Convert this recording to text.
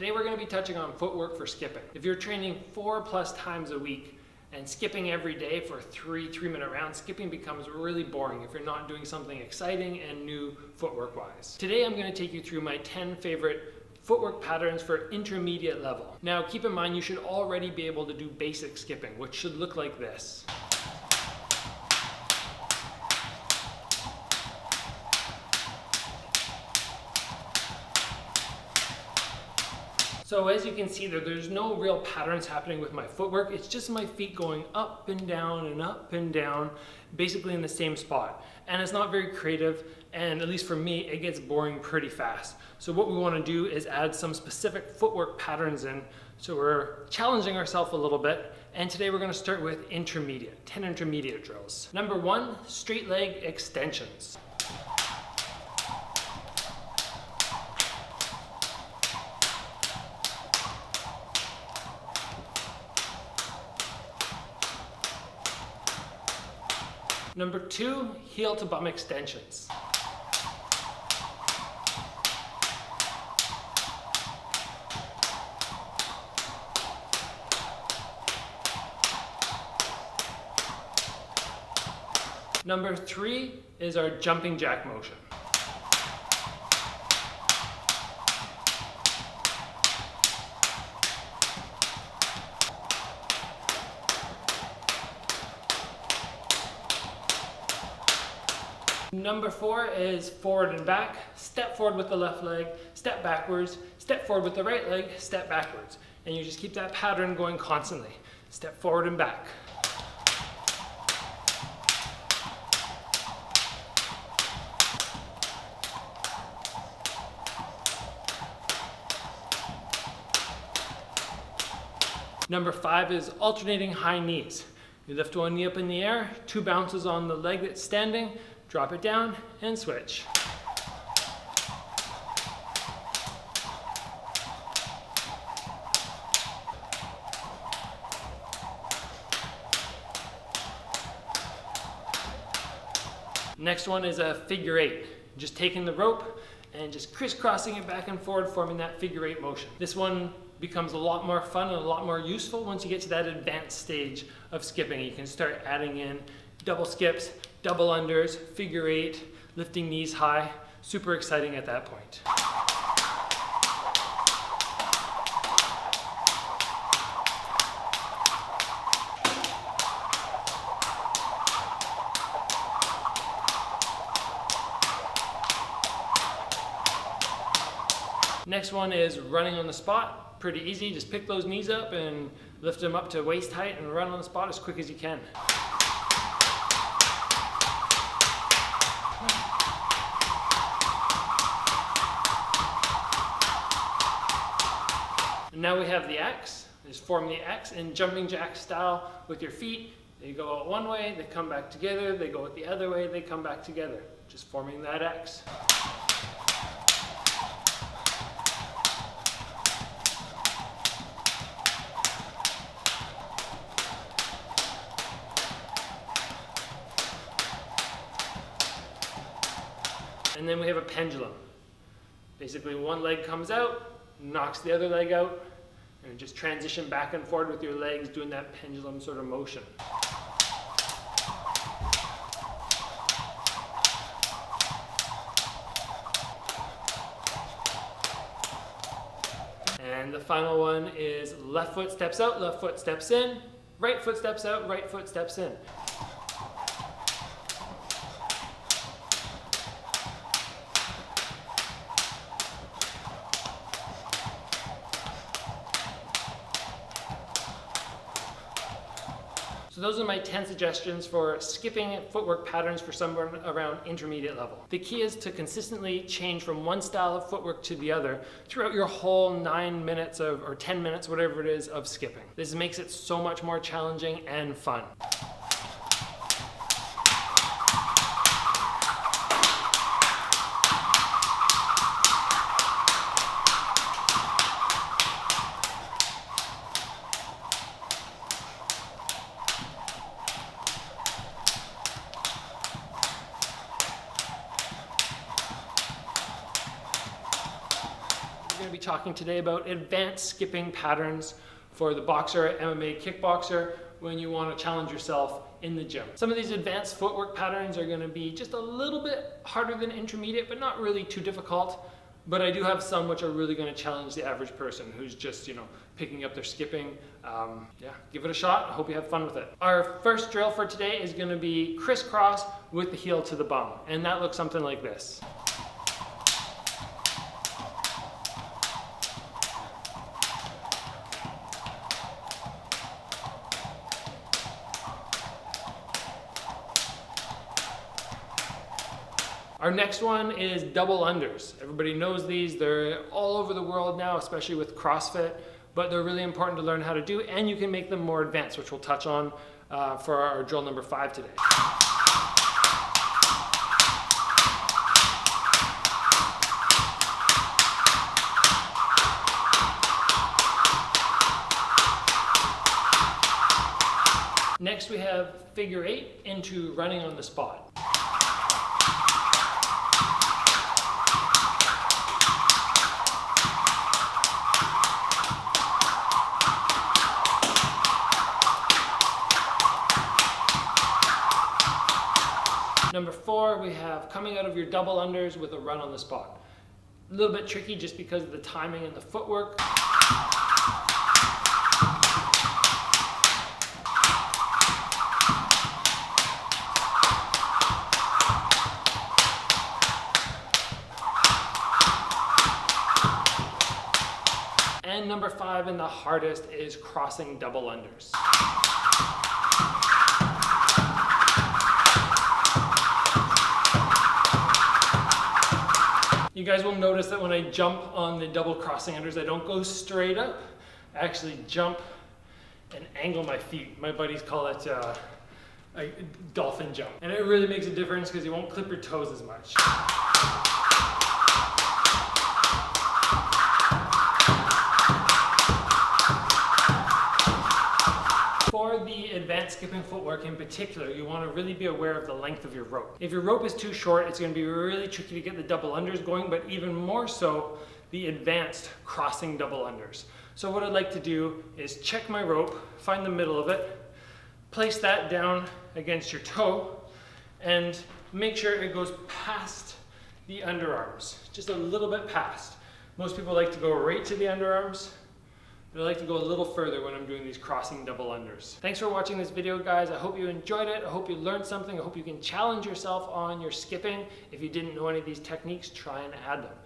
Today we're going to be touching on footwork for skipping. If you're training 4+ times a week and skipping every day for three-minute rounds, skipping becomes really boring if you're not doing something exciting and new footwork wise. Today I'm going to take you through my 10 favorite footwork patterns for intermediate level. Now keep in mind you should already be able to do basic skipping, which should look like this. So as you can see there's no real patterns happening with my footwork. It's just my feet going up and down, basically in the same spot. And it's not very creative, and at least for me, it gets boring pretty fast. So what we want to do is add some specific footwork patterns in. So we're challenging ourselves a little bit. And today we're going to start with 10 intermediate drills. Number 1, straight leg extensions. Number 2, heel to bum extensions. Number 3 is our jumping jack motion. Number 4 is forward and back. Step forward with the left leg, step backwards, step forward with the right leg, step backwards. And you just keep that pattern going constantly. Step forward and back. Number 5 is alternating high knees. You lift one knee up in the air, 2 bounces on the leg that's standing, drop it down and switch. Next one is a figure 8. Just taking the rope and just crisscrossing it back and forward, forming that figure 8 motion. This one becomes a lot more fun and a lot more useful once you get to that advanced stage of skipping. You can start adding in double skips, double unders, figure 8, lifting knees high. Super exciting at that point. Next one is running on the spot. Pretty easy, just pick those knees up and lift them up to waist height and run on the spot as quick as you can. And now we have the X. Just form the X in jumping jack style with your feet. They go out one way, they come back together, they go out the other way, they come back together. Just forming that X. And then we have a pendulum. Basically one leg comes out, knocks the other leg out, and just transition back and forward with your legs doing that pendulum sort of motion. And the final one is left foot steps out, left foot steps in, right foot steps out, right foot steps in. So those are my 10 suggestions for skipping footwork patterns for someone around intermediate level. The key is to consistently change from one style of footwork to the other throughout your whole 9 minutes or 10 minutes, whatever it is, of skipping. This makes it so much more challenging and fun. talking today about advanced skipping patterns for the boxer, MMA kickboxer, when you want to challenge yourself in the gym. Some of these advanced footwork patterns are going to be just a little bit harder than intermediate, but not really too difficult. But I do have some which are really going to challenge the average person who's just, picking up their skipping. Yeah, give it a shot. I hope you have fun with it. Our first drill for today is going to be crisscross with the heel to the bum. And that looks something like this. Our next one is double unders. Everybody knows these. They're all over the world now, especially with CrossFit, but they're really important to learn how to do, and you can make them more advanced, which we'll touch on for our drill number 5 today. Next we have figure 8 into running on the spot. Number 4, we have coming out of your double unders with a run on the spot. A little bit tricky just because of the timing and the footwork. And number 5, and the hardest, is crossing double unders. You guys will notice that when I jump on the double crossing unders, I don't go straight up. I actually jump and angle my feet. My buddies call it a dolphin jump. And it really makes a difference because you won't clip your toes as much. For the advanced skipping footwork in particular, you want to really be aware of the length of your rope. If your rope is too short, it's going to be really tricky to get the double unders going, but even more so, the advanced crossing double unders. So what I'd like to do is check my rope, find the middle of it, place that down against your toe, and make sure it goes past the underarms, just a little bit past. Most people like to go right to the underarms. I like to go a little further when I'm doing these crossing double unders. Thanks for watching this video, guys. I hope you enjoyed it. I hope you learned something. I hope you can challenge yourself on your skipping. If you didn't know any of these techniques, try and add them.